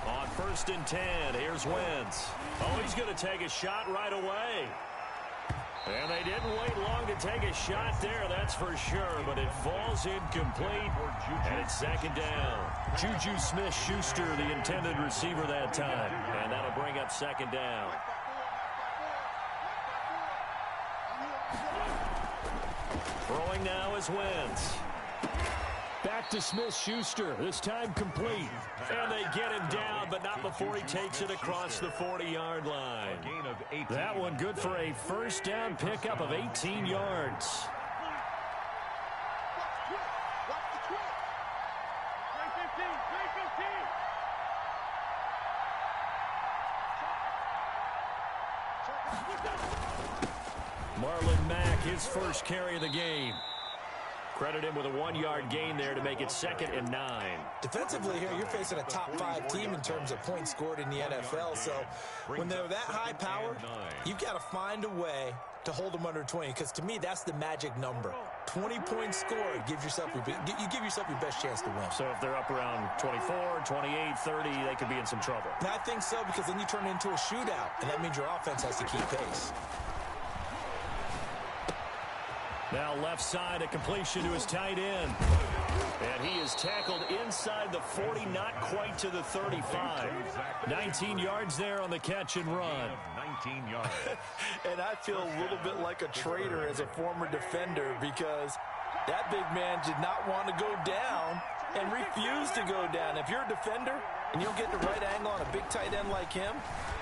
On 1st and 10, here's Wentz. Oh, he's going to take a shot right away. And they didn't wait long to take a shot there, that's for sure, but it falls incomplete, and it's 2nd down. Juju Smith-Schuster, the intended receiver that time, and that'll bring up 2nd down. Throwing now is Wentz. Back to Smith-Schuster, this time complete. And they get him down, but not before he takes it across the 40-yard line. That one good for a 1st down pickup of 18 yards. Marlon Mack, his first carry of the game. Credit him with a 1-yard gain there to make it 2nd and 9. Defensively here, you're facing a top 5 team in terms of points scored in the NFL. So when they're that high powered, you've got to find a way to hold them under 20. Because to me, that's the magic number. 20 points scored gives yourself you give yourself your best chance to win. So if they're up around 24, 28, 30, they could be in some trouble. And I think so, because then you turn it into a shootout, and that means your offense has to keep pace. Now left side, a completion to his tight end. And he is tackled inside the 40, not quite to the 35. 19 yards there on the catch and run. 19 yards. And I feel a little bit like a traitor as a former defender, because that big man did not want to go down and refused to go down. If you're a defender and you don't get the right angle on a big tight end like him,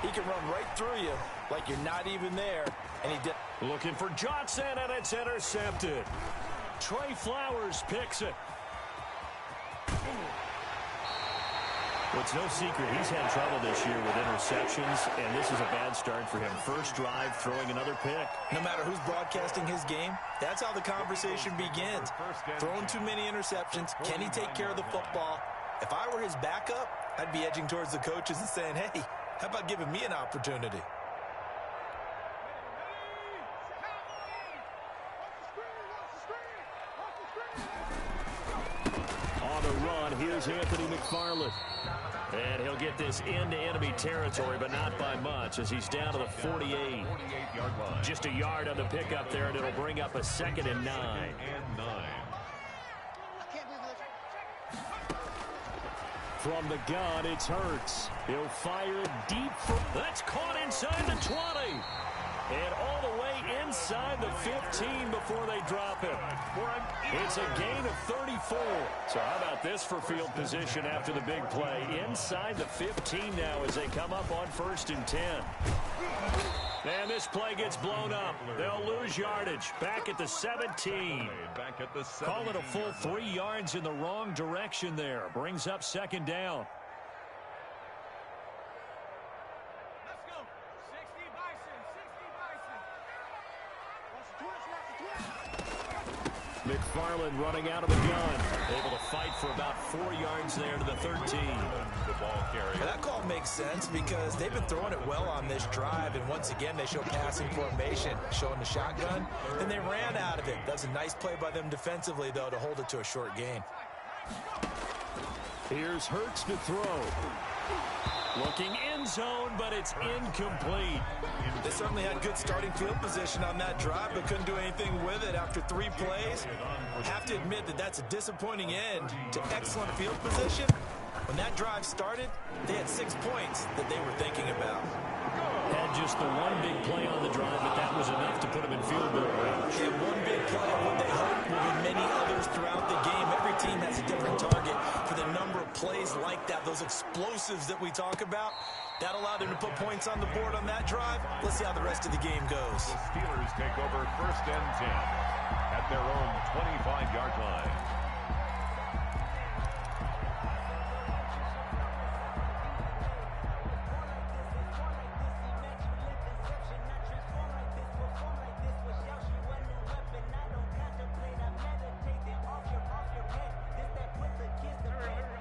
he can run right through you like you're not even there. And he did. Looking for Johnson, and it's intercepted. Trey Flowers picks it. Well, it's no secret he's had trouble this year with interceptions, and this is a bad start for him. First drive, throwing another pick. No matter who's broadcasting his game, that's how the conversation begins. Throwing too many interceptions. Can he take care of the football? If I were his backup, I'd be edging towards the coaches and saying, hey, how about giving me an opportunity? On the run, here's Anthony McFarland. And he'll get this into enemy territory, but not by much, as he's down to the 48. 48-yard line. Just a yard on the pickup there, and it'll bring up a 2nd and 9. From the gun, it's Hurts. He'll fire deep. That's caught inside the 20. And all the way inside the 15 before they drop him. It's a gain of 34. So how about this for field position after the big play? Inside the 15 now as they come up on 1st and 10. And this play gets blown up. They'll lose yardage. Back at the 17. Call it a full 3 yards in the wrong direction there. Brings up 2nd down. McFarland running out of the gun. Able to fight for about 4 yards there to the 13. The ball carrier. That call makes sense because they've been throwing it well on this drive, and once again they show passing formation, showing the shotgun, and they ran out of it. That's a nice play by them defensively, though, to hold it to a short gain. Here's Hurts to throw. Looking end zone, but it's incomplete. They certainly had good starting field position on that drive, but couldn't do anything with it after 3 plays. Have to admit that that's a disappointing end to excellent field position. When that drive started, they had 6 points that they were thinking about. Had just the one big play on the drive, but that was enough to put them in field goal range. And one big play, what they hope will be many others throughout the game. Every team has a different target for the number of plays like that, those explosives that we talk about. That allowed them to put points on the board on that drive. Let's see how the rest of the game goes. The Steelers take over 1st and 10 at their own 25-yard line.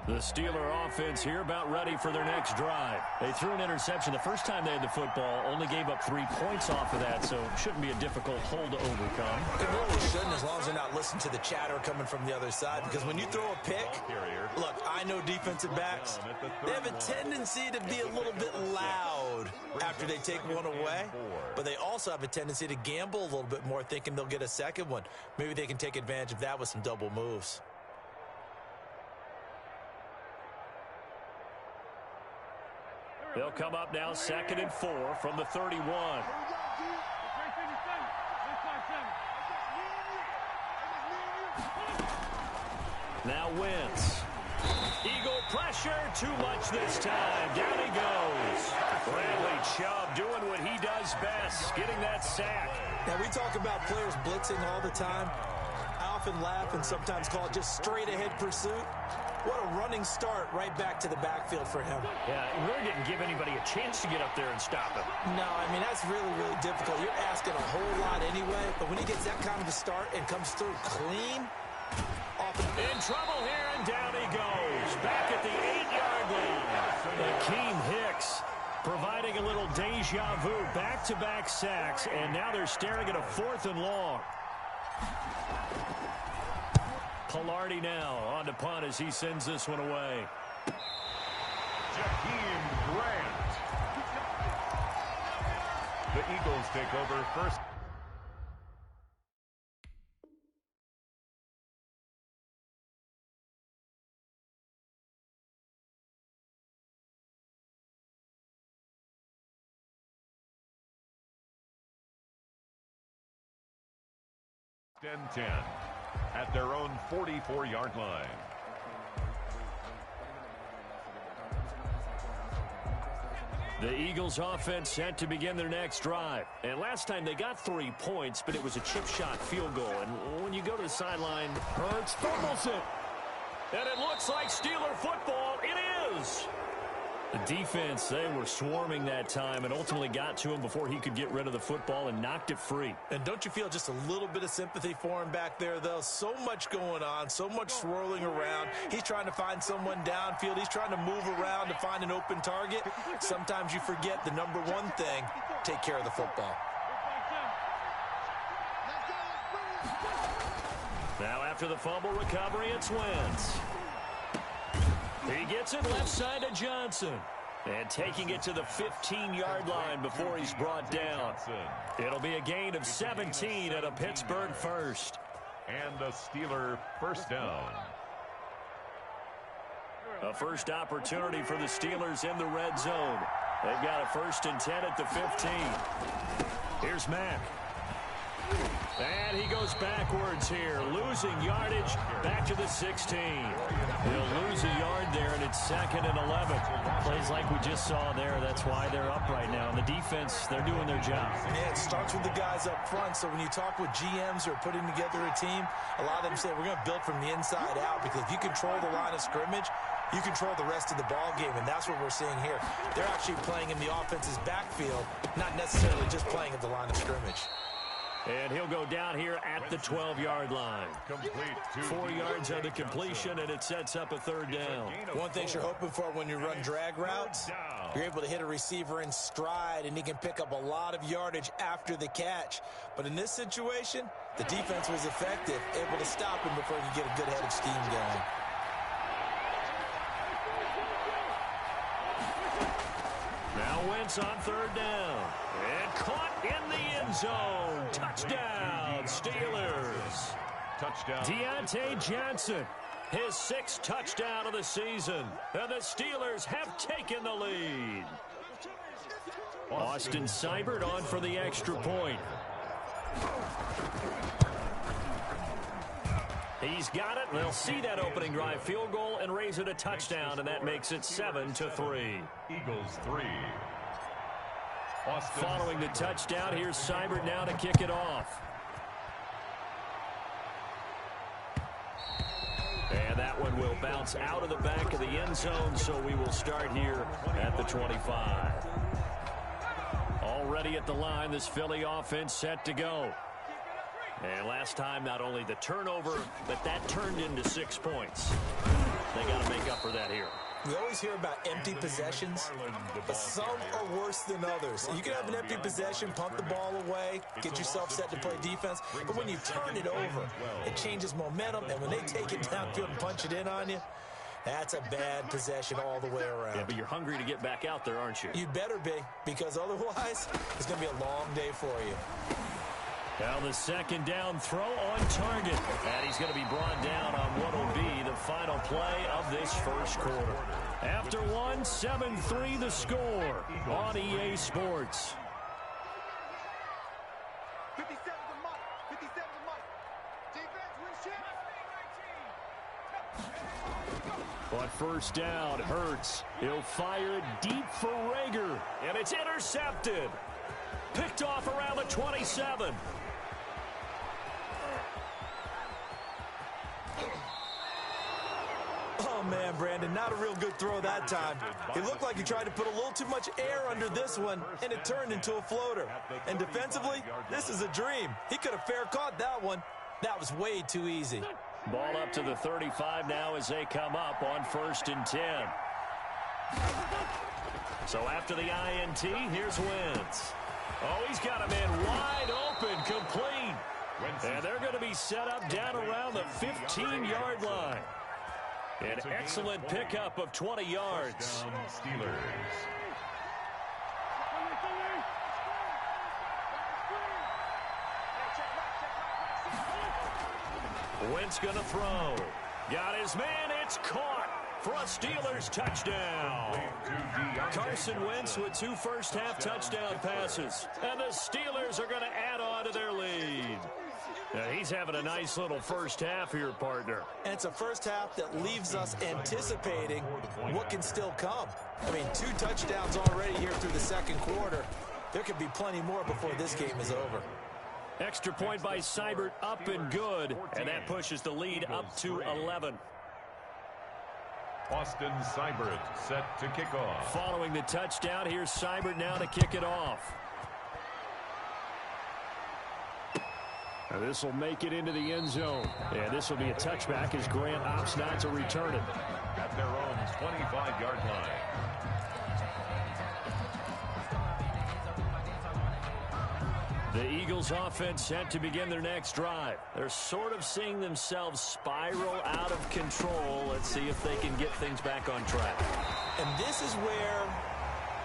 The Steeler offense here about ready for their next drive. They threw an interception the first time they had the football, only gave up 3 points off of that, so shouldn't be a difficult hole to overcome. It really shouldn't, as long as they're not listening to the chatter coming from the other side, because when you throw a pick, look, I I know defensive backs, they have a tendency to be a little bit loud after they take one away, but they also have a tendency to gamble a little bit more, thinking they'll get a second one. Maybe they can take advantage of that with some double moves. They'll come up now 2nd and 4 from the 31. Now Wentz. Eagle pressure, too much this time. Down he goes. Bradley Chubb doing what he does best, getting that sack. Now, we talk about players blitzing all the time. I often laugh and sometimes call it just straight-ahead pursuit. What a running start right back to the backfield for him. Yeah, it really didn't give anybody a chance to get up there and stop him. No, I mean, that's really, really difficult. You're asking a whole lot anyway, but when he gets that kind of a start and comes through clean, in trouble here, and down he goes. Back at the 8-yard line. Akeem Hicks providing a little deja vu. Back-to-back sacks, and now they're staring at a 4th and long. Palardy now on to punt as he sends this one away. Jakeem Grant. The Eagles take over first. And 10 at their own 44-yard line. The Eagles offense set to begin their next drive. And last time they got 3 points, but it was a chip shot field goal. And when you go to the sideline, Hurts fumbles it. And it looks like Steeler football. It is. The defense, they were swarming that time and ultimately got to him before he could get rid of the football and knocked it free. And don't you feel just a little bit of sympathy for him back there, though? So much going on, so much swirling around. He's trying to find someone downfield. He's trying to move around to find an open target. Sometimes you forget the number one thing, take care of the football. Now after the fumble recovery, it's Wentz. He gets it left side to Johnson. And taking it to the 15-yard line before he's brought down. It'll be a gain of 17 at a Pittsburgh first. And a Steeler first down. A first opportunity for the Steelers in the red zone. They've got a 1st and 10 at the 15. Here's Mack. And he goes backwards here, losing yardage back to the 16. He'll lose a yard there, and it's 2nd and 11. Plays like we just saw there. That's why they're up right now. And the defense, they're doing their job. Yeah, it starts with the guys up front. So when you talk with GMs who are putting together a team, a lot of them say we're going to build from the inside out, because if you control the line of scrimmage, you control the rest of the ball game, and that's what we're seeing here. They're actually playing in the offense's backfield, not necessarily just playing at the line of scrimmage. And he'll go down here at the 12-yard line. Complete. 4 yards on the completion, and it sets up a 3rd down. One thing you're hoping for when you run drag routes, you're able to hit a receiver in stride, and he can pick up a lot of yardage after the catch. But in this situation, the defense was effective, able to stop him before he could get a good head of steam going. Now Wentz on 3rd down. And caught in the end zone. Touchdown, Steelers. Touchdown. Deontay Johnson, his 6th touchdown of the season. And the Steelers have taken the lead. Austin Seibert on for the extra point. He's got it. They'll see that opening drive field goal and raise it a touchdown, and that makes it 7-3. Eagles 3. Following the touchdown, here's Seibert now to kick it off. And that one will bounce out of the back of the end zone, so we will start here at the 25. Already at the line, this Philly offense set to go. And last time, not only the turnover, but that turned into 6 points. They got to make up for that here. We always hear about empty possessions, but some are worse than others. You can have an empty possession, punt the ball away, get yourself set to play defense, but when you turn it over, it changes momentum, and when they take it downfield and punch it in on you, That's a bad possession all the way around. Yeah, but you're hungry to get back out there, aren't you? You better be, because otherwise it's going to be a long day for you. Now the second down throw on target. And he's going to be brought down on what will be the final play of this first quarter. After one, 7-3 the score on EA Sports. 57 to Mike. 57 to Mike. Defense, win shit. On first down, Hurts. He'll fire it deep for Rager. And it's intercepted. Picked off around the 27. Oh, man, Brandon, not a real good throw that time. It looked like he tried to put a little too much air under this one, and it turned into a floater. And defensively, this is a dream. He could have fair caught that one. That was way too easy. Ball up to the 35 now as they come up on 1st and 10. So after the INT, here's Wentz. Oh, he's got him in wide open, complete. And they're going to be set up down around the 15-yard line. An excellent pickup of 20 yards. Steelers. Wentz going to throw. Got his man. It's caught for a Steelers touchdown. Carson Wentz with 2 first-half touchdown passes. And the Steelers are going to add on to their lead. Now, he's having a nice little first half here, partner. And it's a first half that leaves us anticipating what can still come. I mean, 2 touchdowns already here through the second quarter. There could be plenty more before this game is over. Extra point by Seibert, up and good. And that pushes the lead up to 11. Austin Seibert set to kick off. Following the touchdown, here's Seibert now to kick it off. Now this will make it into the end zone. And this will be a touchback as Grant opts not to return it. At their own 25-yard line. The Eagles offense set to begin their next drive. They're sort of seeing themselves spiral out of control. Let's see if they can get things back on track. And this is where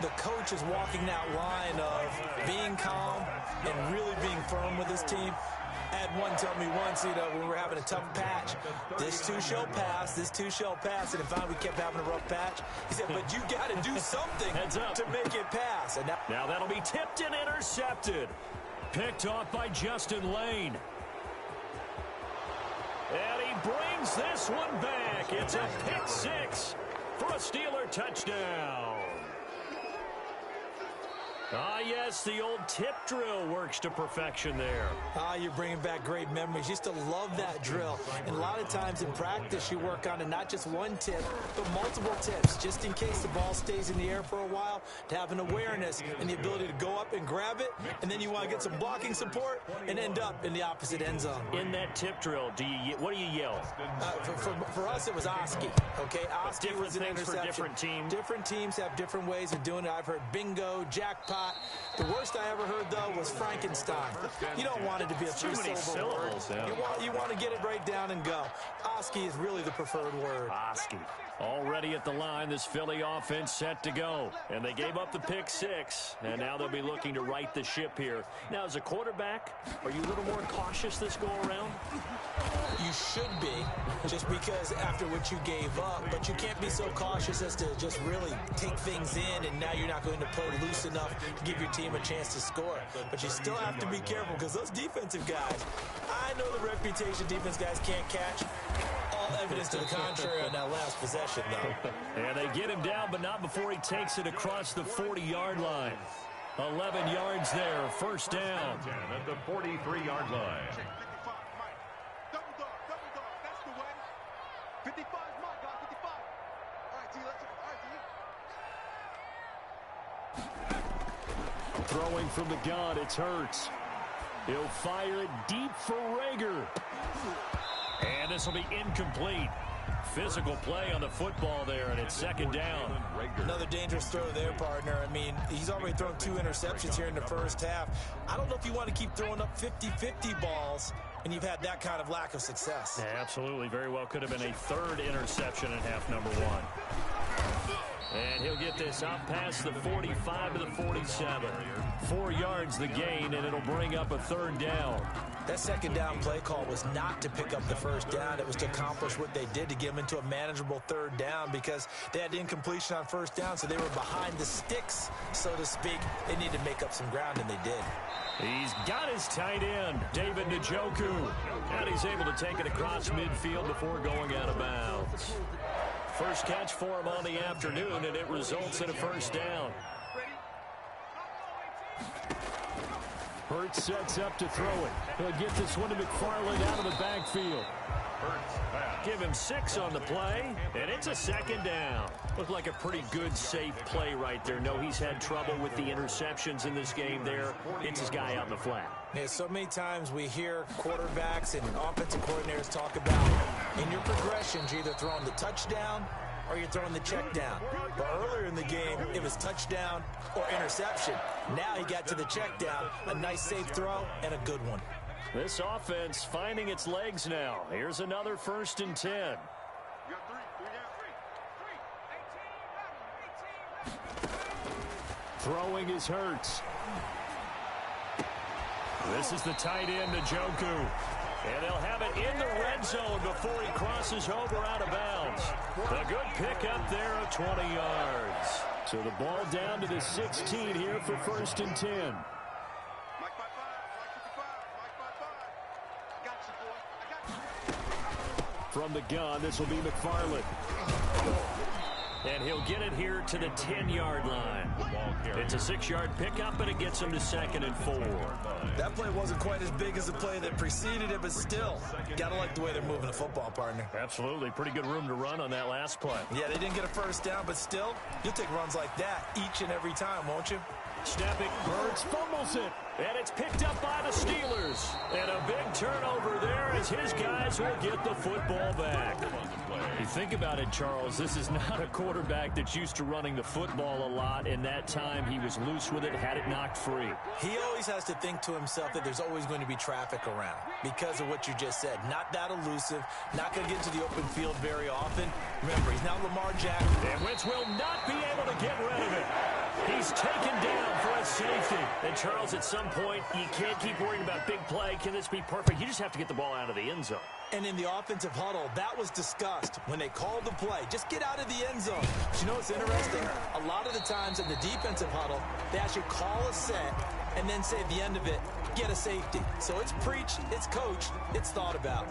the coach is walking that line of being calm and really being firm with his team. I had one tell me once, when we were having a tough patch, this too shall pass, this too shall pass, and if we kept having a rough patch, he said, but you got to do something to make it pass. And now that'll be tipped and intercepted. Picked off by Justin Lane. And he brings this one back. It's a pick 6 for a Steeler touchdown. Ah, yes, the old tip drill works to perfection there. Ah, you're bringing back great memories. Used to love that drill. And a lot of times in practice, you work on it, not just one tip, but multiple tips, just in case the ball stays in the air for a while, to have an awareness and the ability to go up and grab it, and then you want to get some blocking support and end up in the opposite end zone. In that tip drill, what do you yell? For us, it was Oski. Okay, Oski was an interception. For different teams. Different teams have different ways of doing it. I've heard bingo, jackpot. The worst I ever heard, though, was Frankenstein. You don't want it to be a 3-syllable word. Yeah. You want to get it right down and go. Oski is really the preferred word. Oski. Already at the line, this Philly offense set to go. And they gave up the pick 6, and now they'll be looking to right the ship here. Now, as a quarterback, are you a little more cautious this go-around? You should be, just because after what you gave up, but you can't be so cautious as to just really take things in, and now you're not going to play loose enough to give your team a chance to score. But you still have to be careful, because those defensive guys, I know the reputation defense guys can't catch. All evidence to the contrary on that last possession, though. And they get him down, but not before he takes it across the 40-yard line. 11 yards there, first down. At the 43-yard line. 55 is my guy, 55. All right, T, let's Throwing from the gun, it's Hurts. He'll fire it deep for Rager. And this will be incomplete. Physical play on the football there, and it's second down. Another dangerous throw there, partner. I mean, he's already thrown 2 interceptions here in the first half. I don't know if you want to keep throwing up 50-50 balls when you've had that kind of lack of success. Yeah, absolutely. Very well could have been a third interception in half number one. And he'll get this up past the 45 to the 47. 4 yards the gain, and it'll bring up a third down. That second down play call was not to pick up the first down. It was to accomplish what they did, to get them into a manageable third down, because they had incompletion on first down, so they were behind the sticks, so to speak. They needed to make up some ground, and they did. He's got his tight end, David Njoku. And he's able to take it across midfield before going out of bounds. First catch for him on the afternoon, and it results in a first down. Hurts sets up to throw it. He'll get this one to McFarland out of the backfield. Give him 6 on the play, and it's a second down. Looked like a pretty good, safe play right there. No, he's had trouble with the interceptions in this game there. It's his guy out in the flat. Yeah, so many times we hear quarterbacks and offensive coordinators talk about, in your progressions, you're either throwing the touchdown or you're throwing the check down. But earlier in the game, it was touchdown or interception. Now he got to the check down, a nice safe throw, and a good one. This offense finding its legs now. Here's another 1st and 10. Throwing is Hurts. This is the tight end, Njoku. And they'll have it in the red zone before he crosses over out of bounds. A good pickup there of 20 yards. So the ball down to the 16 here for 1st and 10. From the gun, this will be McFarland. And he'll get it here to the 10-yard line. It's a 6-yard pickup, and it gets him to 2nd and 4. That play wasn't quite as big as the play that preceded it, but still, got to like the way they're moving the football, partner. Absolutely. Pretty good room to run on that last play. Yeah, they didn't get a first down, but still, you'll take runs like that each and every time, won't you? Snapping, Hurts fumbles it, and it's picked up by the Steelers. And a big turnover there as his guys will get the football back. You think about it, Charles, this is not a quarterback that's used to running the football a lot. In that time, he was loose with it, had it knocked free. He always has to think to himself that there's always going to be traffic around because of what you just said. Not that elusive, not going to get into the open field very often. Remember, he's now Lamar Jackson. And Wentz will not be able to get rid of it. He's taken down for a safety. And, Charles, at some point, you can't keep worrying about big play. Can this be perfect? You just have to get the ball out of the end zone. And in the offensive huddle, that was discussed when they called the play. Just get out of the end zone. But you know what's interesting? A lot of the times in the defensive huddle, they actually call a set and then say at the end of it, get a safety. So it's preached, it's coached, it's thought about.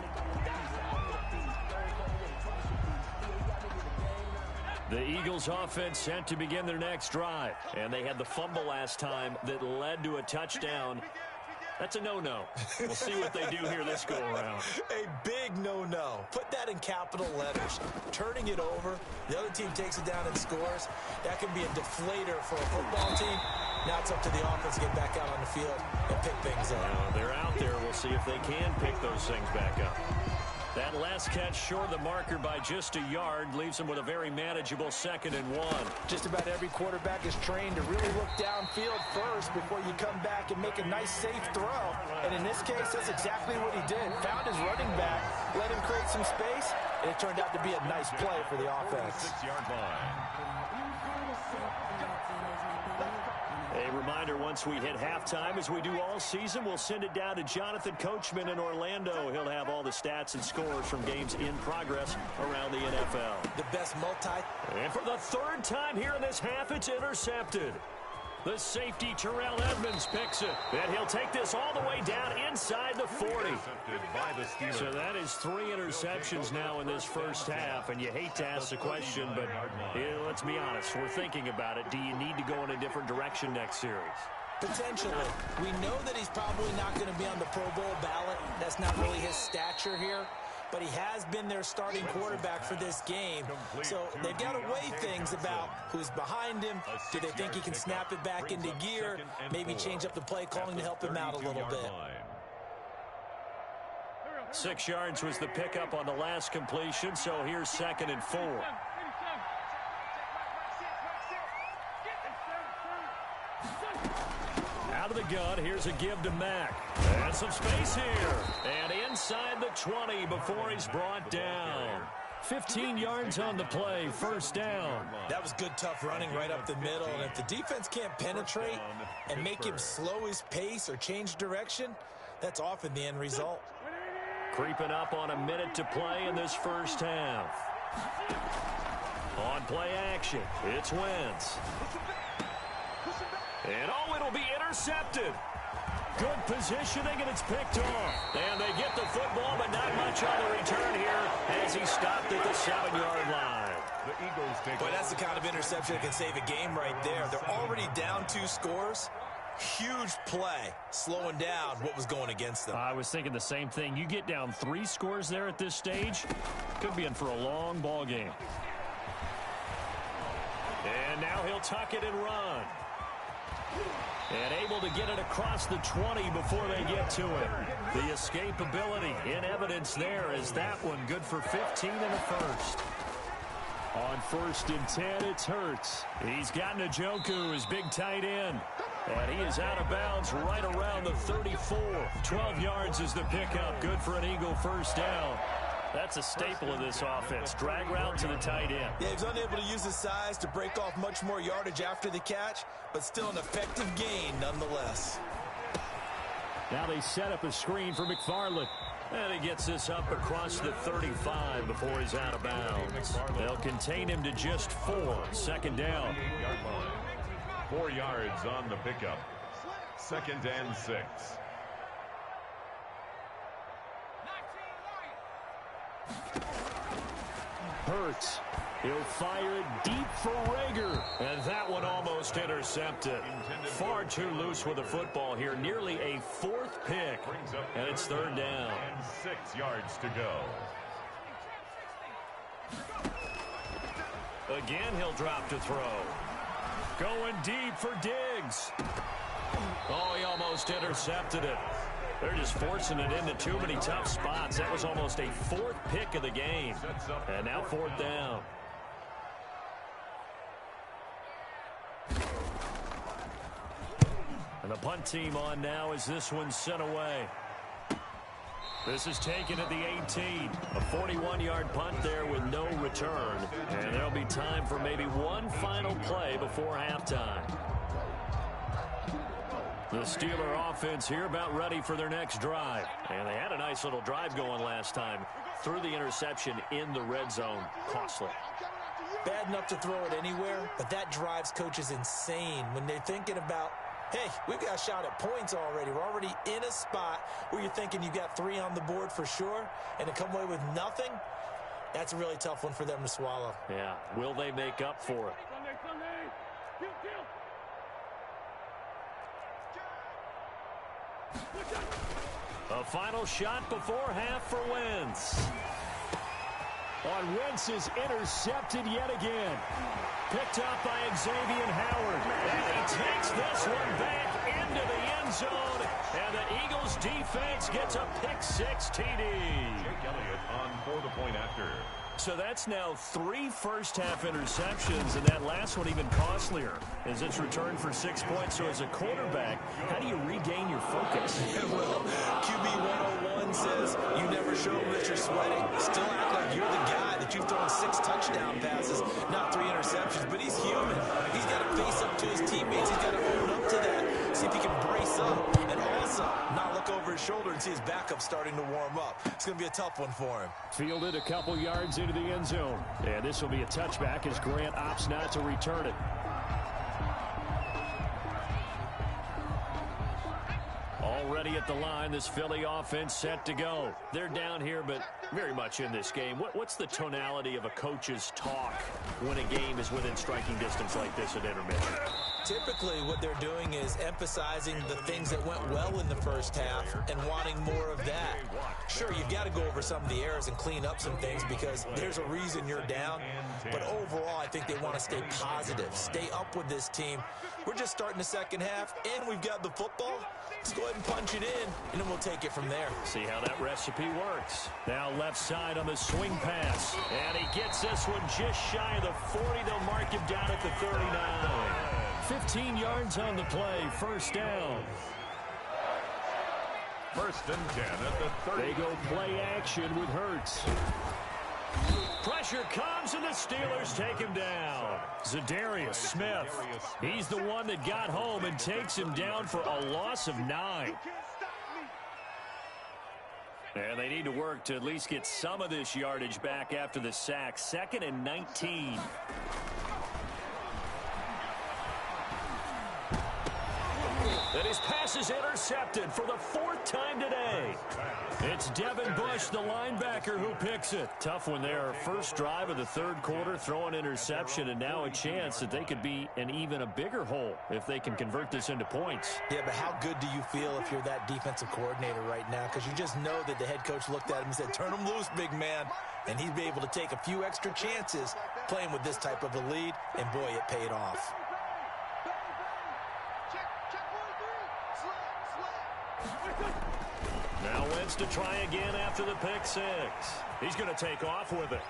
The Eagles offense set to begin their next drive. And they had the fumble last time that led to a touchdown. That's a no-no. We'll see what they do here this go-around. A big no-no. Put that in capital letters. Turning it over, the other team takes it down and scores. That can be a deflator for a football team. Now it's up to the offense to get back out on the field and pick things up. They're out there. We'll see if they can pick those things back up. That last catch short of the marker by just a yard leaves them with a very manageable 2nd and 1. Just about every quarterback is trained to really look downfield first before you come back and make a nice, safe throw. And in this case, that's exactly what he did. Found his running back, let him create some space, and it turned out to be a nice play for the offense. 6-yard line. A reminder, once we hit halftime, as we do all season, we'll send it down to Jonathan Coachman in Orlando. He'll have all the stats and scores from games in progress around the NFL. The best And for the 3rd time here in this half, it's intercepted. The safety, Terrell Edmonds, picks it. And he'll take this all the way down inside the 40. So that is 3 interceptions now in this first half. And you hate to ask the question, but let's be honest. We're thinking about it. Do you need to go in a different direction next series? Potentially. We know that he's probably not going to be on the Pro Bowl ballot. That's not really his stature here. But he has been their starting quarterback for this game. So they've got to weigh things about who's behind him. Do they think he can snap it back into gear? Maybe change up the play calling to help him out a little bit. 6 yards was the pickup on the last completion, so here's 2nd and 4. Out of the gun, here's a give to Mack. And some space here. And inside the 20 before he's brought down. 15 yards on the play, first down. That was good, tough running right up the middle. And if the defense can't penetrate and make him slow his pace or change direction, that's often the end result. Creeping up on a minute to play in this first half. On play action, it's Wentz. And oh, it'll be intercepted. Good positioning, and it's picked off. And they get the football, but not much on the return here as he stopped at the 7-yard line. The Eagles take. Boy, that's the kind of interception that can save a game right there. They're already down 2 scores. Huge play, slowing down what was going against them. I was thinking the same thing. You get down 3 scores there at this stage, could be in for a long ball game. And now he'll tuck it and run. And able to get it across the 20 before they get to it. The escapability in evidence there as that one good for 15 in the first. On 1st and 10, it's Hurts. He's got Njoku, his big tight end. And he is out of bounds right around the 34. 12 yards is the pickup. Good for an Eagle first down. That's a staple of this offense. Drag route to the tight end. Yeah, he was unable to use his size to break off much more yardage after the catch, but still an effective gain nonetheless. Now they set up a screen for McFarland. And he gets this up across the 35 before he's out of bounds. They'll contain him to just 4. Second down. 4 yards on the pickup. 2nd and 6. Hurts. He'll fire it deep for Rager. And that one almost intercepted. Far too loose with the football here. Nearly a 4th pick. And it's 3rd down. And 6 yards to go. Again, he'll drop to throw. Going deep for Diggs. Oh, he almost intercepted it. They're just forcing it into too many tough spots. That was almost a 4th pick of the game. And now 4th down. And the punt team on now as this one's sent away. This is taken at the 18. A 41-yard punt there with no return. And there'll be time for maybe one final play before halftime. The Steeler offense here about ready for their next drive. And they had a nice little drive going last time. Threw the interception in the red zone. Costly. Bad enough to throw it anywhere, but that drives coaches insane when they're thinking about, hey, we've got a shot at points already. We're already in a spot where you're thinking you've got 3 on the board for sure, and to come away with nothing, that's a really tough one for them to swallow. Yeah, will they make up for it? A final shot before half for Wentz. On Wentz is intercepted yet again. Picked up by Xavier Howard. And he takes this one back into the end zone. And the Eagles defense gets a pick-6 TD. Jake Elliott on for the point after. So that's now 3 first-half interceptions, and that last one even costlier as it's returned for 6 points. So as a quarterback, how do you regain your focus? Well, QB 101 says you never show them that you're sweating. Still act like you're the guy that you've thrown 6 touchdown passes, not 3 interceptions. But he's human. He's got to face up to his teammates. He's got to own up to that. See if he can brace up and also not look over his shoulder and see his backup starting to warm up. It's going to be a tough one for him. Fielded a couple yards into the end zone. And this will be a touchback as Grant opts not to return it. Already at the line, this Philly offense set to go. They're down here, but very much in this game. What's the tonality of a coach's talk when a game is within striking distance like this at intermission? Typically, what they're doing is emphasizing the things that went well in the first half and wanting more of that. Sure, you've got to go over some of the errors and clean up some things because there's a reason you're down. But overall, I think they want to stay positive, stay up with this team. We're just starting the second half, and we've got the football. Let's go ahead and punch it in, and then we'll take it from there. See how that recipe works. Now left side on the swing pass. And he gets this one just shy of the 40. They'll mark him down at the 39. 15 yards on the play. First down. First and 10 at the 30. They go play action with Hurts. Pressure comes, and the Steelers take him down. Za'Darius Smith. He's the one that got home and takes him down for a loss of 9. And they need to work to at least get some of this yardage back after the sack. 2nd and 19. And his pass is intercepted for the 4th time today. It's Devin Bush, the linebacker, who picks it. Tough one there. First drive of the 3rd quarter, throw an interception, and now a chance that they could be in even a bigger hole if they can convert this into points. Yeah, but how good do you feel if you're that defensive coordinator right now? Because you just know that the head coach looked at him and said, turn him loose, big man. And he'd be able to take a few extra chances playing with this type of a lead, and boy, it paid off. Now Wentz to try again after the pick 6. He's going to take off with it.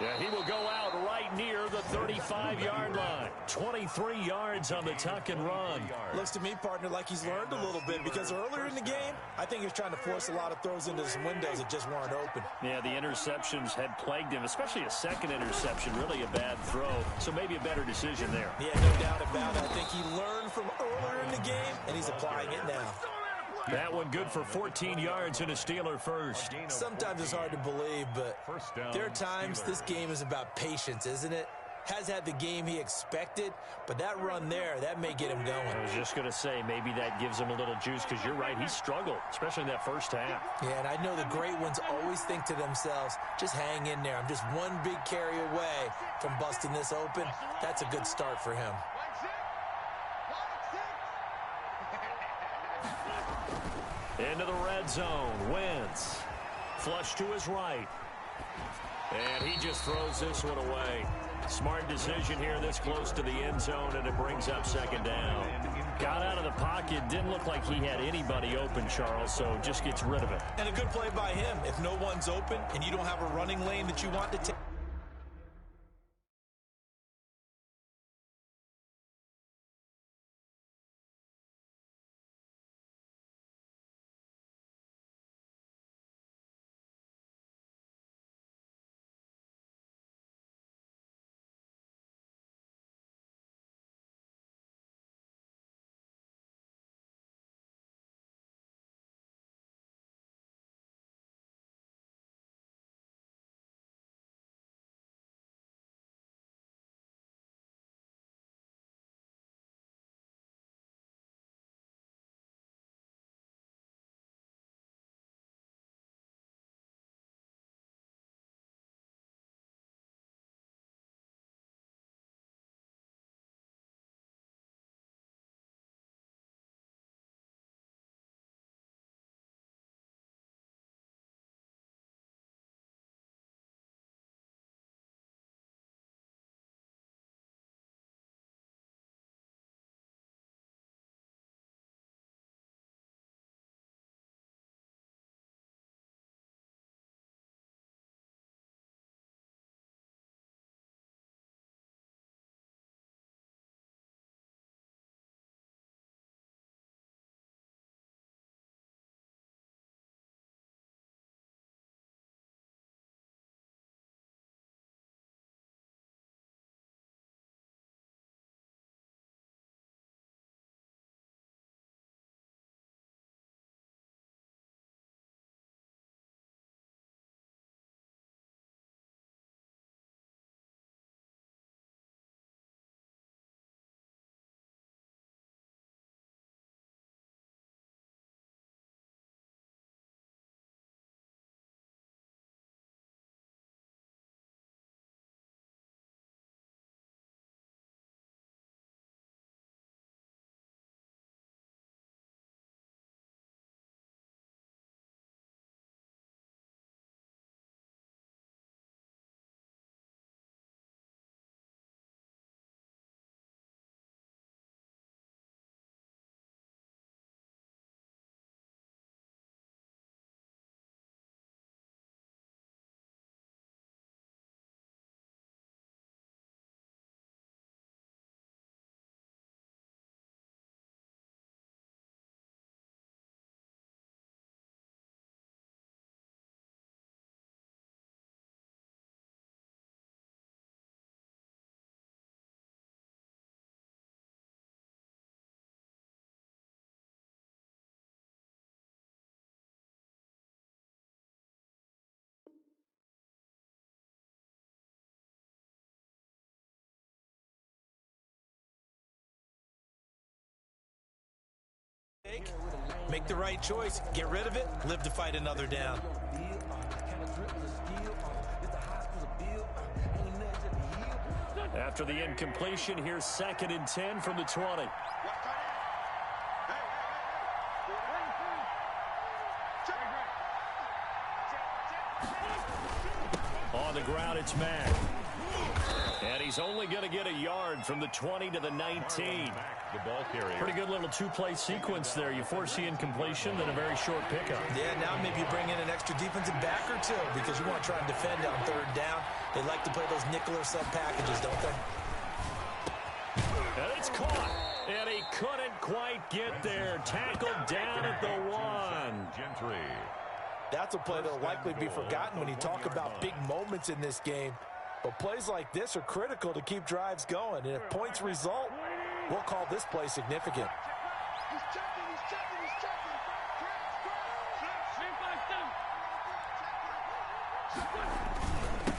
Yeah, he will go out right near the 35-yard line. 23 yards on the tuck and run. Looks to me, partner, like he's learned a little bit, because earlier in the game, I think he was trying to force a lot of throws into some windows that just weren't open. Yeah, the interceptions had plagued him, especially a second interception, really a bad throw. So maybe a better decision there. Yeah, no doubt about it. I think he learned from earlier in the game, and he's applying it now. That one good for 14 yards and a Steeler first. Sometimes it's hard to believe, but there are times this game is about patience, isn't it? Has had the game he expected, but that run there, that may get him going. I was just going to say, maybe that gives him a little juice, because you're right, he struggled, especially in that first half. Yeah, and I know the great ones always think to themselves, just hang in there. I'm just one big carry away from busting this open. That's a good start for him. Into the red zone. Wentz. Flush to his right. And he just throws this one away. Smart decision here this close to the end zone, and it brings up 2nd down. Got out of the pocket. Didn't look like he had anybody open, Charles, so just gets rid of it. And a good play by him. If no one's open and you don't have a running lane that you want to take. Make the right choice. Get rid of it. Live to fight another down. After the incompletion, here's 2nd and 10 from the 20. On the ground, it's Mack. And he's only going to get a yard from the 20 to the 19. The ball carrier. Pretty good little two-play sequence there. You force the incompletion, then a very short pickup. Yeah, now maybe you bring in an extra defensive back or two because you want to try and defend on 3rd down. They like to play those nickel or sub packages, don't they? And it's caught. And he couldn't quite get there. Tackled down at the 1. Gentry. That's a play that'll likely be forgotten when you talk about big moments in this game. But plays like this are critical to keep drives going. And if points result, we'll call this play significant. He's checking, he's checking, he's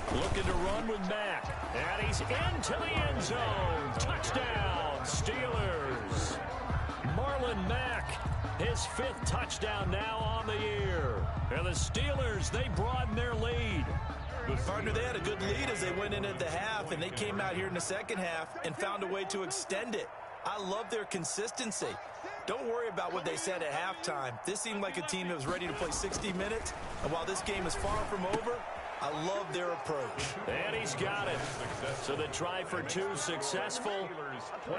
checking. Looking to run with Mack. And he's into the end zone. Touchdown, Steelers. Marlon Mack, his 5th touchdown now on the year. And the Steelers, they broaden their lead. Partner, they had a good lead as they went in at the half, and they came out here in the 2nd half and found a way to extend it. I love their consistency. Don't worry about what they said at halftime. This seemed like a team that was ready to play 60 minutes, and while this game is far from over, I love their approach. And he's got it. So the try for 2 successful,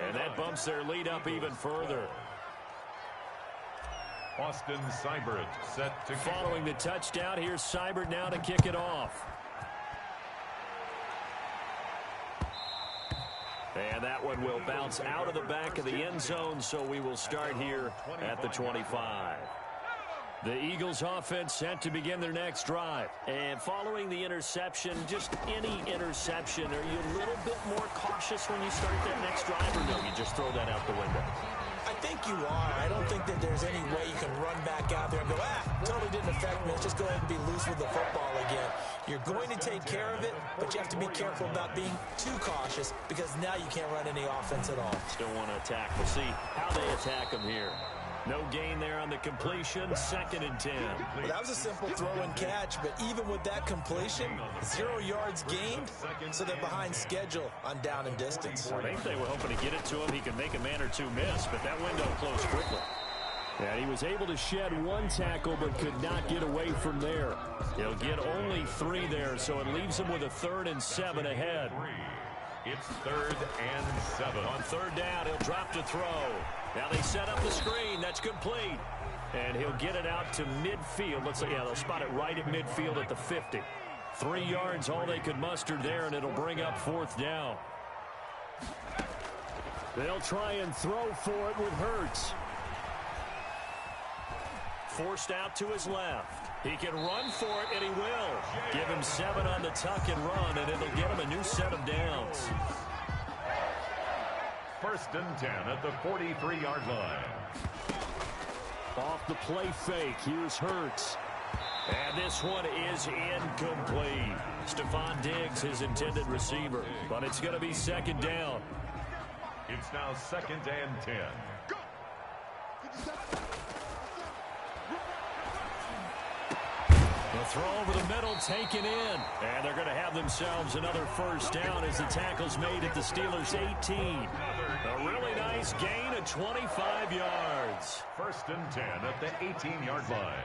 and that bumps their lead up even further. Austin Seibert set to Following the touchdown, here's Seibert now to kick it off. And that one will bounce out of the back of the end zone, so we will start here at the 25. The Eagles offense set to begin their next drive. And following the interception, just any interception, are you a little bit more cautious when you start that next drive, or no, you just throw that out the window? I think you are. I don't think that there's any way you can run back out there and go, totally didn't affect me. Let's just go ahead and be loose with the football again. You're going to take care of it, but you have to be careful about being too cautious because now you can't run any offense at all. Still want to attack. We'll see how they attack them here. No gain there on the completion. 2nd and 10. Well, that was a simple throw and catch, but even with that completion, 0 yards gained, so they're behind schedule on down and distance. I think they were hoping to get it to him. He can make a man or two miss, but that window closed quickly. And he was able to shed 1 tackle, but could not get away from there. He'll get only 3 there, so it leaves him with a 3rd and 7 ahead. It's 3rd and 7. On 3rd down, he'll drop to throw. Now they set up the screen. That's complete. And he'll get it out to midfield. Let's say, yeah, they'll spot it right at midfield at the 50. 3 yards, all they could muster there, and it'll bring up 4th down. They'll try and throw for it with Hurts. Forced out to his left. He can run for it, and he will. Give him 7 on the tuck and run, and it'll get him a new set of downs. 1st and 10 at the 43-yard line. Off the play fake, here's Hurts. And this one is incomplete. Stephon Diggs, his intended receiver. But it's going to be 2nd down. It's now 2nd and 10. The throw over the middle taken in. And they're going to have themselves another 1st down as the tackle's made at the Steelers' 18. A really nice gain of 25 yards. 1st and 10 at the 18-yard line.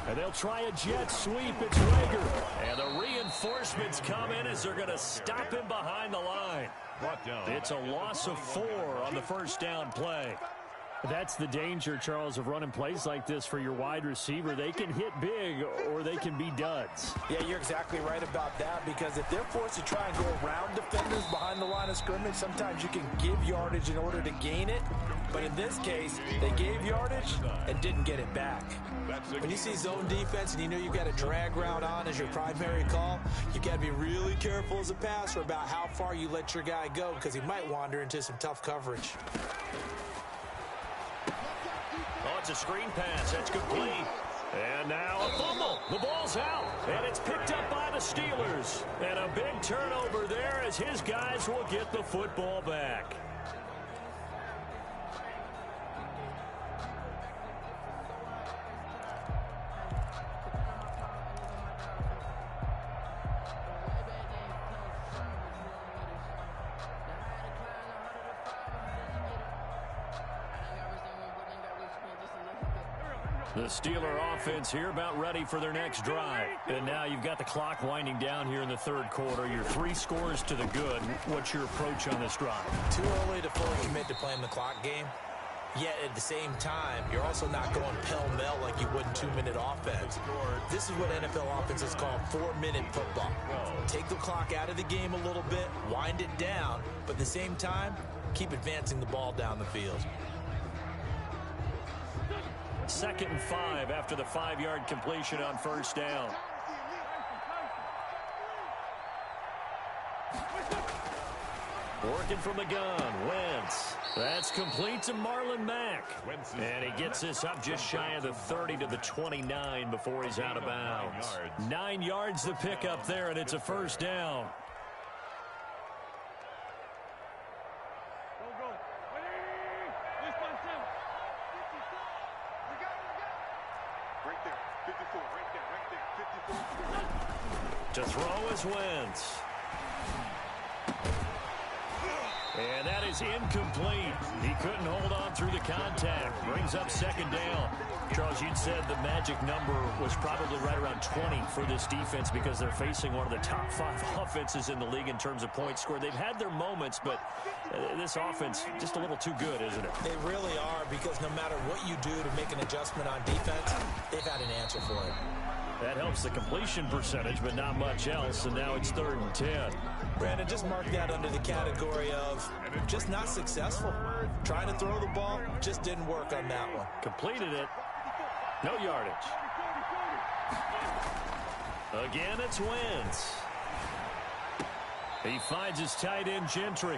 And they'll try a jet sweep. It's Rager. And the reinforcements come in as they're going to stop him behind the line. It's a loss of 4 on the 1st down play. That's the danger, Charles, of running plays like this for your wide receiver. They can hit big or they can be duds. Yeah, you're exactly right about that because if they're forced to try and go around defenders behind the line of scrimmage, sometimes you can give yardage in order to gain it. But in this case, they gave yardage and didn't get it back. When you see zone defense and you know you've got a drag route on as your primary call, you got to be really careful as a passer about how far you let your guy go because he might wander into some tough coverage. Oh, it's a screen pass. That's complete. And now a fumble. The ball's out. And it's picked up by the Steelers. And a big turnover there as his guys will get the football back. The Steeler offense here about ready for their next drive. And now you've got the clock winding down here in the third quarter. You're 3 scores to the good. What's your approach on this drive? Too early to fully commit to playing the clock game. Yet at the same time, you're also not going pell-mell like you would in 2-minute offense. This is what NFL offenses call 4-minute football. Take the clock out of the game a little bit, wind it down, but at the same time, keep advancing the ball down the field. 2nd and 5 after the 5-yard completion on first down. Working from the gun, Wentz. That's complete to Marlon Mack. And he gets this up just shy of the 30 to the 29 before he's out of bounds. 9 yards the pickup there, and it's a first down. To throw is Wentz. And that is incomplete. He couldn't hold on through the contact. Brings up 2nd down. Charles, you'd said the magic number was probably right around 20 for this defense because they're facing one of the top 5 offenses in the league in terms of points scored. They've had their moments, but this offense just a little too good, isn't it? They really are, because no matter what you do to make an adjustment on defense, they've had an answer for it. That helps the completion percentage, but not much else, and now it's 3rd and 10. Brandon, just mark that under the category of just not successful. Trying to throw the ball just didn't work on that one. Completed it. No yardage. Again, it's Wentz. He finds his tight end, Gentry.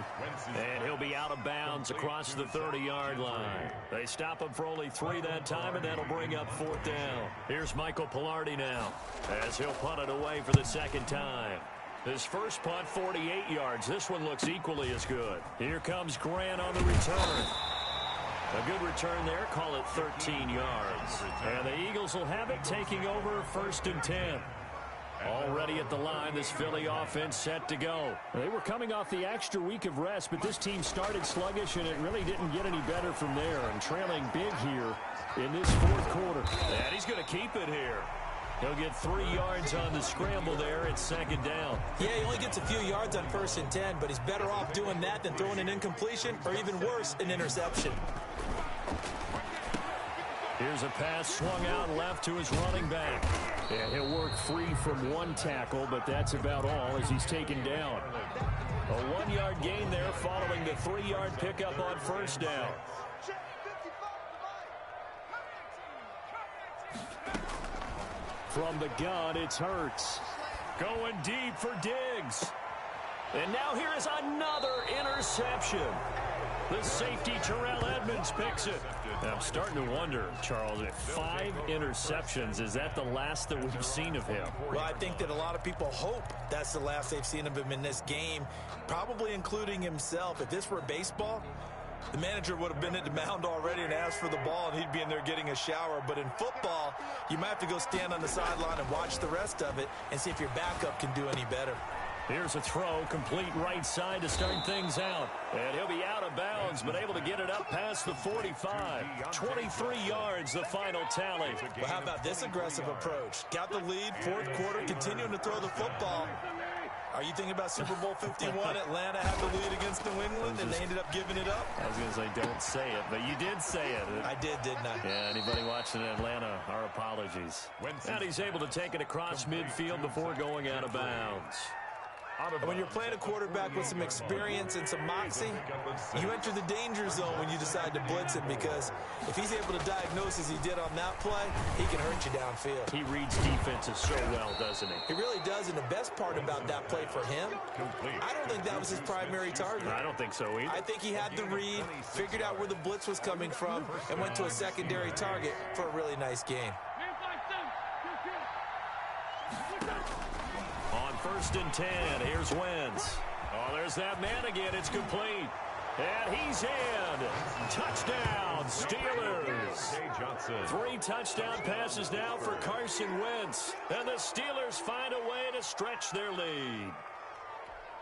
And he'll be out of bounds across the 30-yard line. They stop him for only 3 that time, and that'll bring up 4th down. Here's Michael Pilardi now as he'll punt it away for the 2nd time. His first punt, 48 yards. This one looks equally as good. Here comes Grant on the return. A good return there. Call it 13 yards. And the Eagles will have it, taking over 1st and 10. Already at the line, this Philly offense set to go. They were coming off the extra week of rest, but this team started sluggish, and it really didn't get any better from there. And trailing big here in this 4th quarter. And he's going to keep it here. He'll get 3 yards on the scramble there at 2nd down. Yeah, he only gets a few yards on 1st and 10, but he's better off doing that than throwing an incompletion, or even worse, an interception. Here's a pass swung out left to his running back. And he'll work free from 1 tackle, but that's about all as he's taken down. A 1-yard gain there following the 3-yard pickup on first down. From the gun, it's Hurts. Going deep for Diggs. And now here is another interception. The safety, Terrell Edmonds, picks it. Now, I'm starting to wonder, Charles, if 5 interceptions, is that the last that we've seen of him? Well, I think that a lot of people hope that's the last they've seen of him in this game, probably including himself. If this were baseball, the manager would have been at the mound already and asked for the ball, and he'd be in there getting a shower. But in football, you might have to go stand on the sideline and watch the rest of it and see if your backup can do any better. Here's a throw, complete right side to start things out. And he'll be out of bounds, but able to get it up past the 45. 23 yards, the final tally. Well, how about this aggressive approach? Got the lead, 4th quarter, continuing to throw the football. Are you thinking about Super Bowl 51? Atlanta had the lead against New England, and they ended up giving it up? I was going to say, don't say it, but you did say it. I did, didn't I? Yeah, anybody watching Atlanta, our apologies. And he's able to take it across midfield before going out of bounds. And when you're playing a quarterback with some experience and some moxie, you enter the danger zone when you decide to blitz him, because if he's able to diagnose as he did on that play, he can hurt you downfield. He reads defenses so well, doesn't he? He really does, and the best part about that play for him, I don't think that was his primary target. I don't think so either. I think he had the read, figured out where the blitz was coming from, and went to a secondary target for a really nice gain. On 1st and 10, here's Wentz. Oh, there's that man again. It's complete. And he's in. Touchdown, Steelers. 3 touchdown passes now for Carson Wentz. And the Steelers find a way to stretch their lead.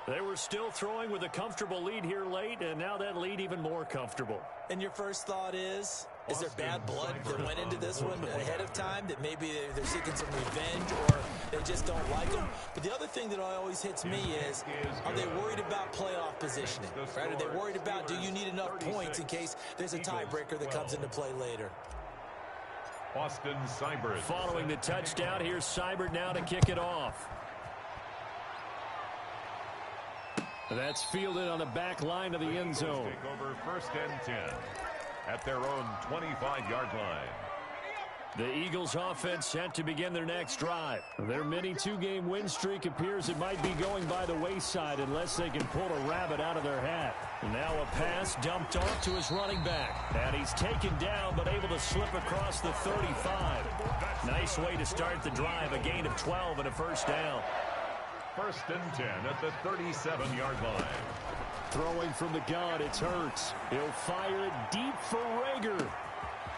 They were still throwing with a comfortable lead here late, and now that lead even more comfortable. And your first thought is? Is there bad blood that went into this one ahead of time, that maybe they're seeking some revenge, or they just don't like them? But the other thing that always hits me is, are they worried about playoff positioning? Right? Are they worried about, do you need enough points in case there's a tiebreaker that comes into play later? Austin Seibert. Following the touchdown, here's Seibert now to kick it off. That's fielded on the back line of the end zone. Take over 1st and 10 at their own 25-yard line. The Eagles offense set to begin their next drive. Their mini two-game win streak appears it might be going by the wayside unless they can pull a rabbit out of their hat. Now a pass dumped off to his running back. And he's taken down but able to slip across the 35. Nice way to start the drive. A gain of 12 and a first down. 1st and 10 at the 37-yard line. Throwing from the gun, it's Hurts. He'll fire it deep for Rager.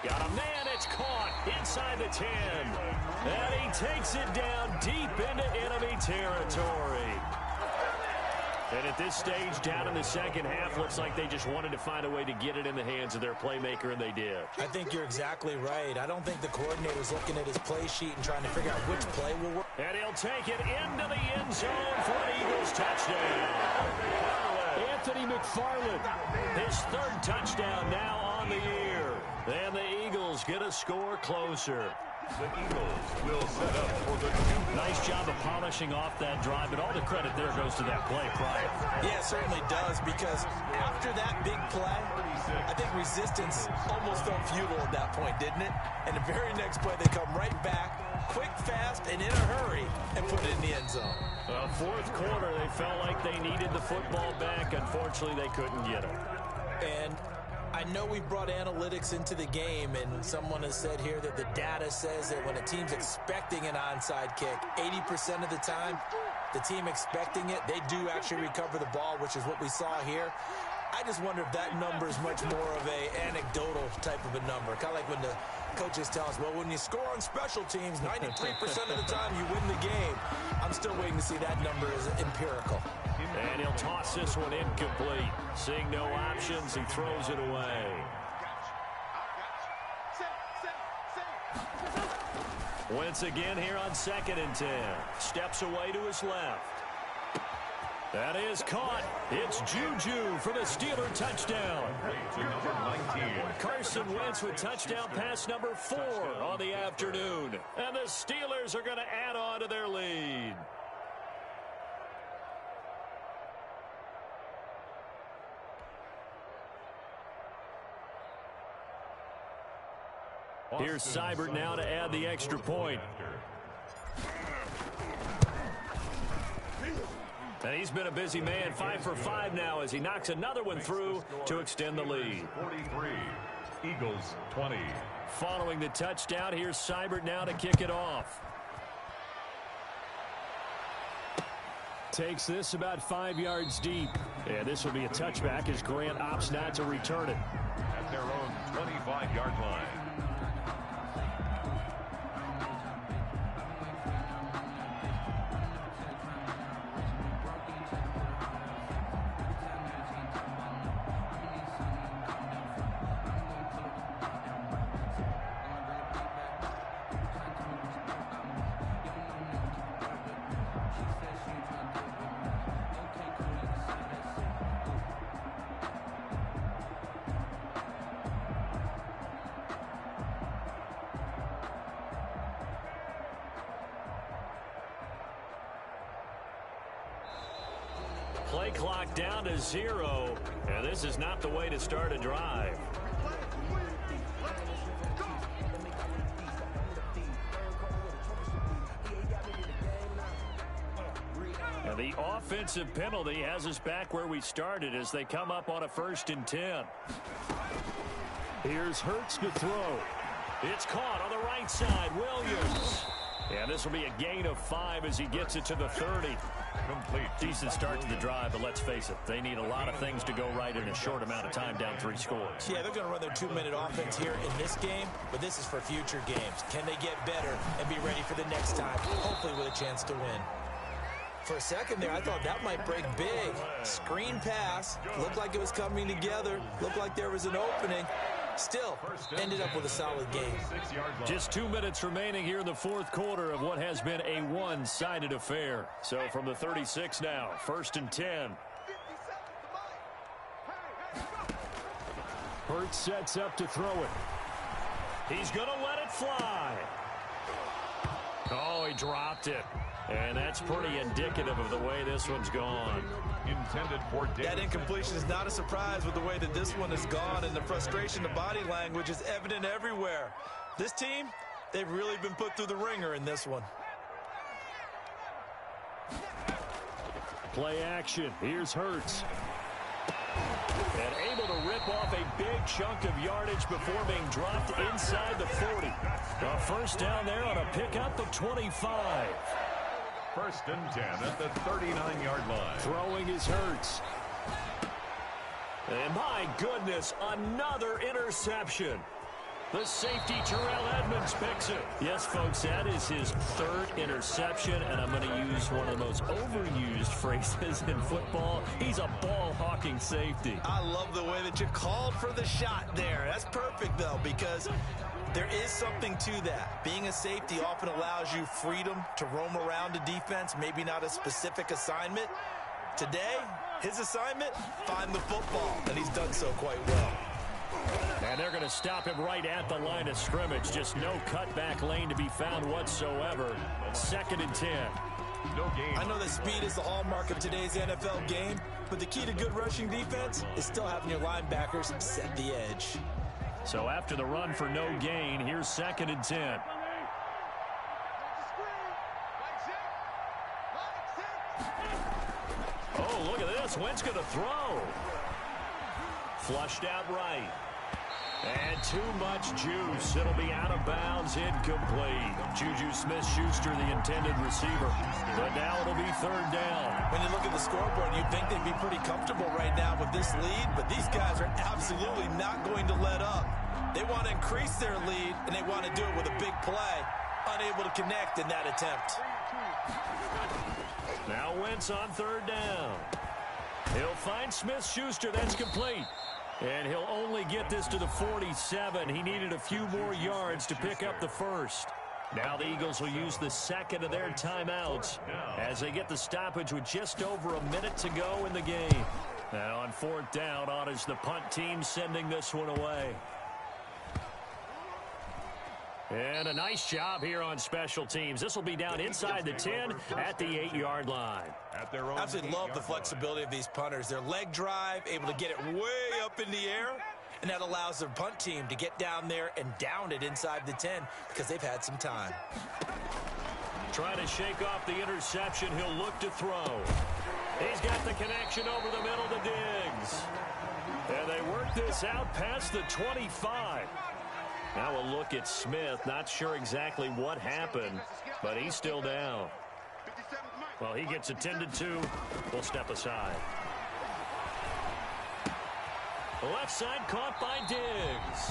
Got a man, it's caught inside the 10. And he takes it down deep into enemy territory. And at this stage, down in the second half, looks like they just wanted to find a way to get it in the hands of their playmaker, and they did. I think you're exactly right. I don't think the coordinator's looking at his play sheet and trying to figure out which play will work. And he'll take it into the end zone for an Eagles touchdown. Anthony McFarland, his 3rd touchdown now on the year. And the Eagles get a score closer. The Eagles will set up for the Nice job of polishing off that drive, but all the credit there goes to that play prior. Yeah, it certainly does, because after that big play, I think resistance almost felt futile at that point, didn't it? And the very next play, they come right back, quick, fast, and in a hurry, and put it in the end zone. Well, 4th quarter, they felt like they needed the football back. Unfortunately, they couldn't get it. And I know we brought analytics into the game, and someone has said here that the data says that when a team's expecting an onside kick, 80% of the time, the team expecting it, they do actually recover the ball, which is what we saw here. I just wonder if that number is much more of a anecdotal type of a number. Kind of like when the coaches tell us, well, when you score on special teams, 93% of the time you win the game. I'm still waiting to see that number is empirical. And he'll toss this one incomplete. Seeing no options, he throws it away. Wentz again here on 2nd and 10. Steps away to his left. That is caught. It's Juju for the Steeler touchdown. Carson Wentz with touchdown pass number 4 on the afternoon. And the Steelers are going to add on to their lead. Here's Seibert now to add the extra point. And he's been a busy man, 5 for 5 now as he knocks another one through to extend the lead. 43, Eagles 20. Following the touchdown, here's Seibert now to kick it off. Takes this about 5 yards deep. And this will be a touchback as Grant opts not to return it. At their own 25-yard line. Play clock down to 0, and this is not the way to start a drive. And the offensive penalty has us back where we started as they come up on a 1st and 10. Here's Hurts to throw. It's caught on the right side, Williams. And this will be a gain of 5 as he gets it to the 30. Complete. Decent start to the drive, but let's face it, they need a lot of things to go right in a short amount of time, down 3 scores. Yeah, they're going to run their 2-minute offense here in this game, but this is for future games. Can they get better and be ready for the next time, hopefully with a chance to win? For a second there, I thought that might break big. Screen pass. Looked like it was coming together. Looked like there was an opening. Still ended up with a solid game. Just 2 minutes remaining here in the fourth quarter of what has been a one-sided affair. So from the 36 now, 1st and 10. Hurts sets up to throw it. He's going to let it fly. Oh, he dropped it. And that's pretty indicative of the way this one's gone. Intended for that incompletion is not a surprise with the way that this one has gone, and the frustration, the body language is evident everywhere. This team, they've really been put through the ringer in this one. Play action. Here's Hurts. And able to rip off a big chunk of yardage before being dropped inside the 40. A first down there on a pickup of 25. 1st and 10 at the 39-yard line. Throwing is Hurts. And my goodness, another interception. The safety, Terrell Edmunds, picks it. Yes, folks, that is his 3rd interception, and I'm going to use one of the most overused phrases in football. He's a ball-hawking safety. I love the way that you called for the shot there. That's perfect, though, because there is something to that. Being a safety often allows you freedom to roam around a defense, maybe not a specific assignment. Today, his assignment, find the football, and he's done so quite well. And they're going to stop him right at the line of scrimmage. Just no cutback lane to be found whatsoever. 2nd and 10. No gain. I know that speed is the hallmark of today's NFL game, but the key to good rushing defense is still having your linebackers set the edge. So after the run for no gain, here's 2nd and 10. Oh, look at this. Wentz going to throw. Flushed out right. And too much juice. It'll be out of bounds, incomplete. Juju Smith-Schuster, the intended receiver. But now it'll be 3rd down. When you look at the scoreboard, you'd think they'd be pretty comfortable right now with this lead, but these guys are absolutely not going to let up. They want to increase their lead, and they want to do it with a big play. Unable to connect in that attempt. Now Wentz on 3rd down. He'll find Smith-Schuster. That's complete. And he'll only get this to the 47. He needed a few more yards to pick up the 1st. Now the Eagles will use the 2nd of their timeouts as they get the stoppage with just over a minute to go in the game. Now on 4th down, on is the punt team sending this one away. And a nice job here on special teams. This will be down inside the 10 at the 8-yard line. I absolutely love the flexibility of these punters. Their leg drive, able to get it way up in the air, and that allows their punt team to get down there and down it inside the 10 because they've had some time. Trying to shake off the interception. He'll look to throw. He's got the connection over the middle to Diggs. And they work this out past the 25. Now a look at Smith. Not sure exactly what happened, but he's still down. Well, he gets attended to. We'll step aside. Left side caught by Diggs.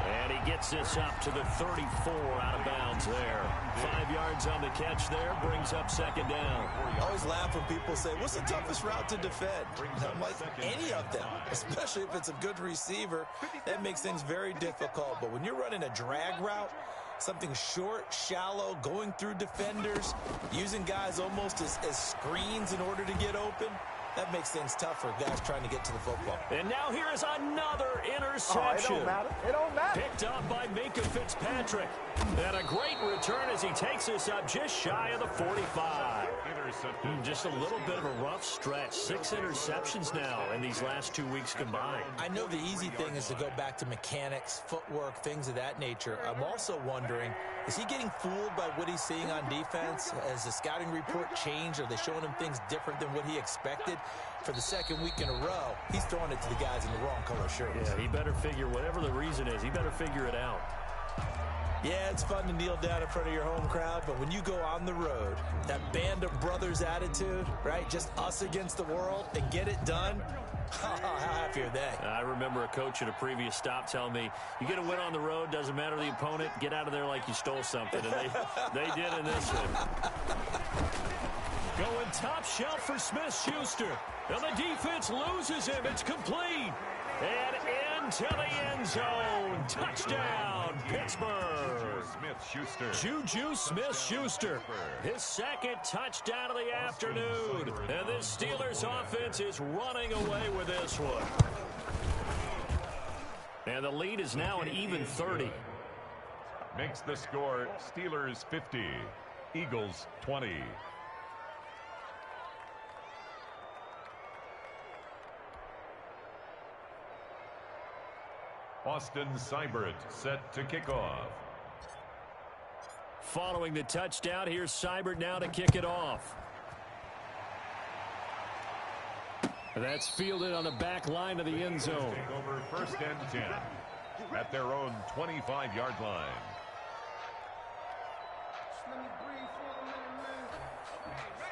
And he gets this up to the 34 out of bounds there. 5 yards on the catch there. Brings up 2nd down. I always laugh when people say, what's the toughest route to defend? And I'm like, any of them, especially if it's a good receiver. That makes things very difficult. But when you're running a drag route, something short, shallow, going through defenders, using guys almost as screens in order to get open, that makes things tough for guys trying to get to the football. And now here is another interception. It don't matter. It don't matter. Picked up by Minkah Fitzpatrick. And a great return as he takes this up just shy of the 45. Just a little bit of a rough stretch. 6 interceptions now in these last 2 weeks combined. I know the easy thing is to go back to mechanics, footwork, things of that nature. I'm also wondering, is he getting fooled by what he's seeing on defense? Has the scouting report changed? Are they showing him things different than what he expected? For the 2nd week in a row, he's throwing it to the guys in the wrong color shirts. Yeah, he better figure, whatever the reason is, he better figure it out. Yeah, it's fun to kneel down in front of your home crowd, but when you go on the road, that band of brothers attitude, right? Just us against the world and get it done. How happy are they? I remember a coach at a previous stop telling me, you get a win on the road, doesn't matter the opponent, get out of there like you stole something. And they did in this one. Going top shelf for Smith-Schuster. And the defense loses him. It's complete. And into the end zone. Touchdown, Pittsburgh. Juju Smith-Schuster, his second touchdown of the afternoon. And this Steelers offense is running away with this one. And the lead is now an even 30. Makes the score Steelers 50, Eagles 20. Austin Seibert set to kick off. Following the touchdown, here's Seibert now to kick it off. That's fielded on the back line of the end zone. Take over first and 10 at their own 25-yard line.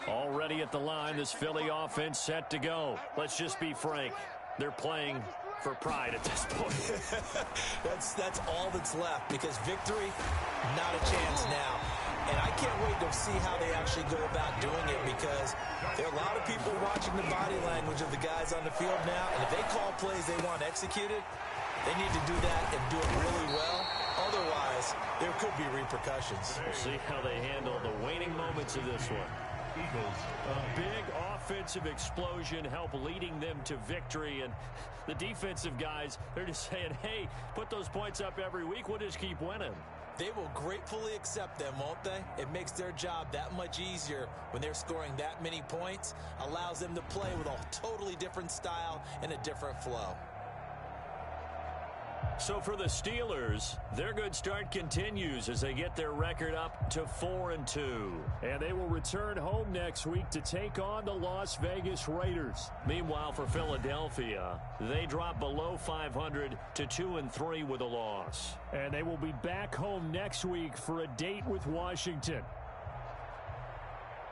Already at the line, this Philly offense set to go. Let's just be frank. They're playing for pride at this point. That's all that's left, because victory, not a chance now. And I can't wait to see how they actually go about doing it, because there are a lot of people watching the body language of the guys on the field now, and if they call plays they want executed, they need to do that and do it really well. Otherwise, there could be repercussions. We'll see how they handle the waning moments of this one. Eagles. A big offensive explosion help leading them to victory, and the defensive guys, they're just saying, hey, put those points up every week, we'll just keep winning. They will gratefully accept them, won't they? It makes their job that much easier when they're scoring that many points, allows them to play with a totally different style and a different flow. So for the Steelers, their good start continues as they get their record up to 4-2. And they will return home next week to take on the Las Vegas Raiders. Meanwhile, for Philadelphia, they drop below 500 to 2-3 with a loss. And they will be back home next week for a date with Washington.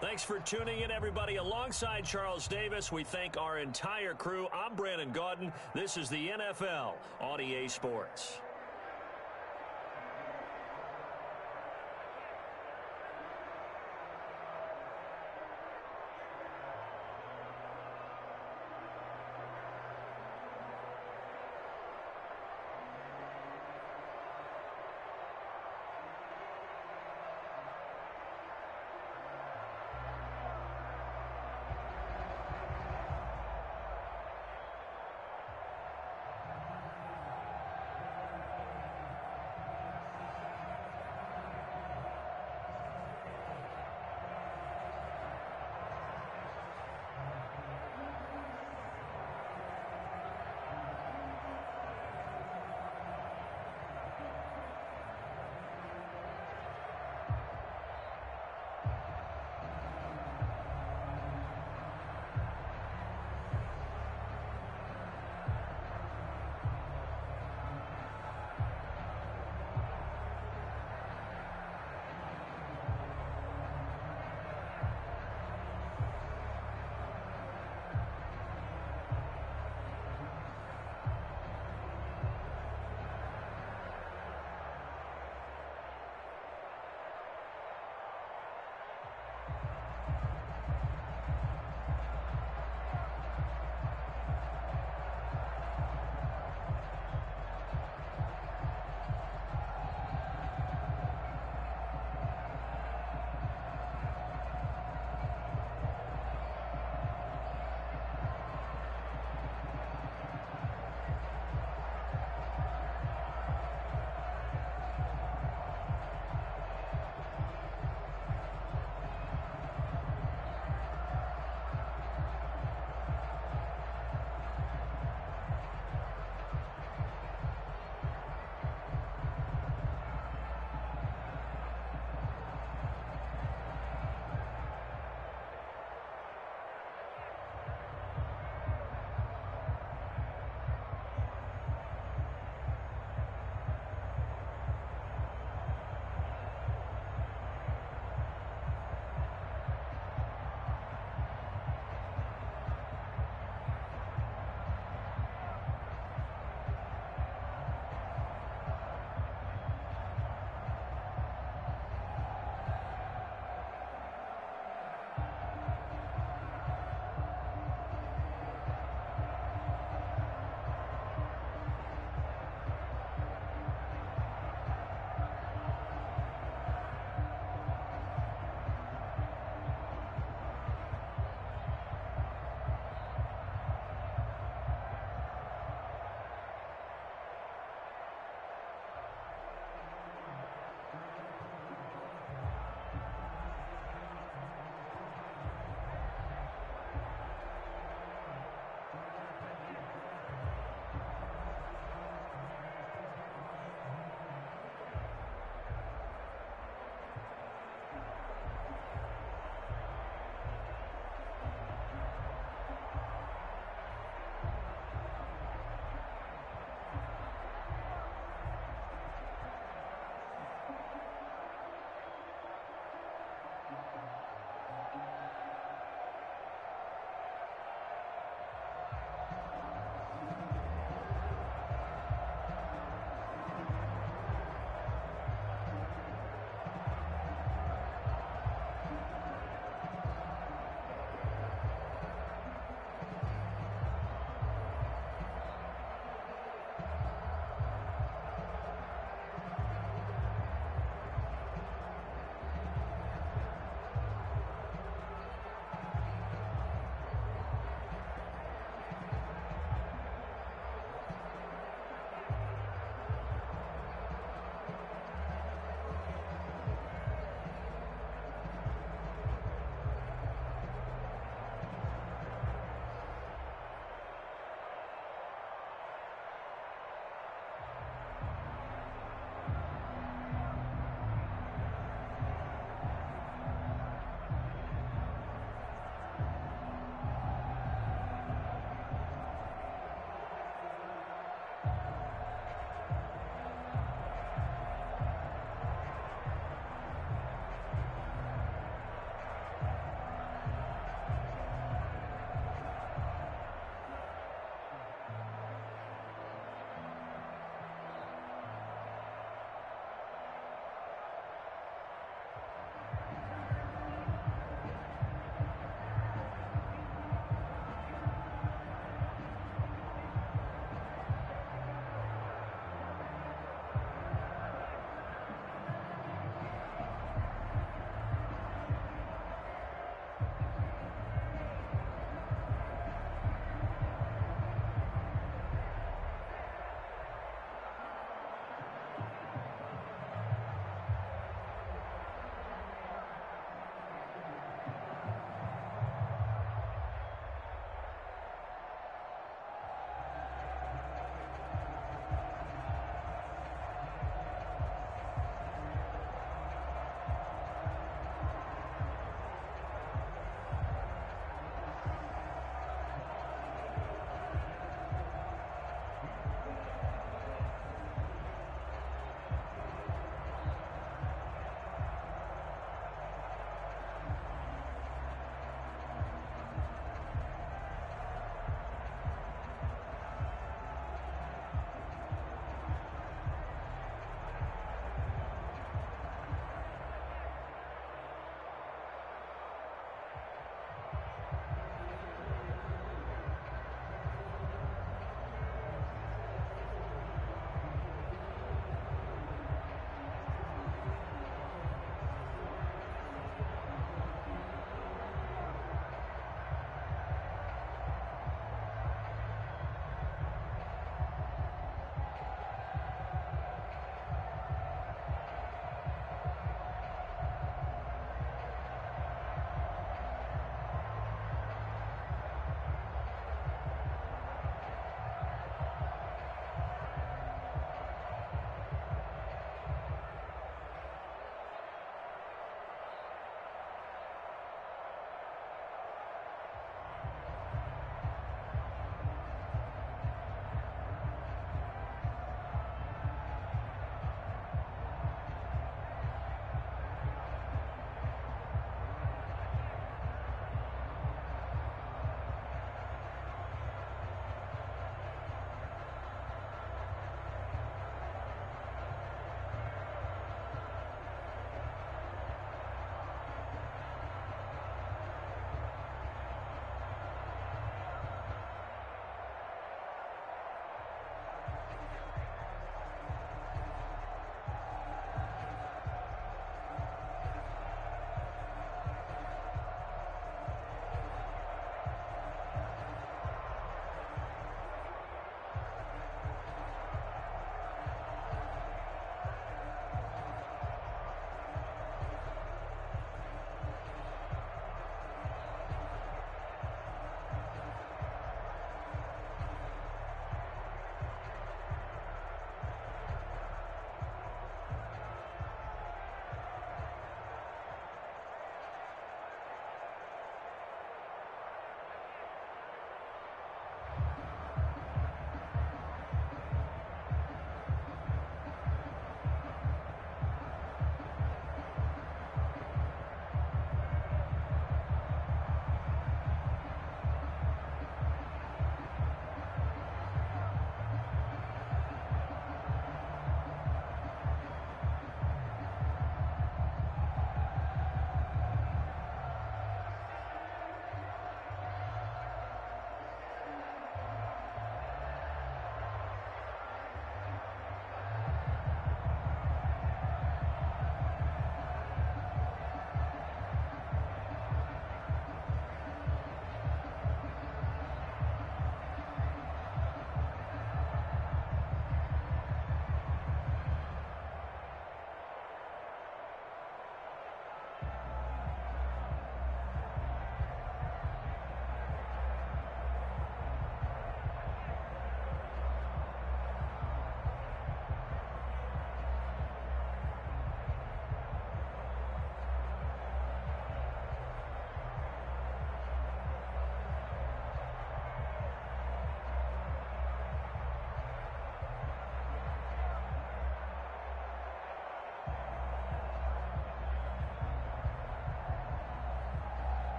Thanks for tuning in, everybody. Alongside Charles Davis, we thank our entire crew. I'm Brandon Gaudin. This is the NFL on EA Sports.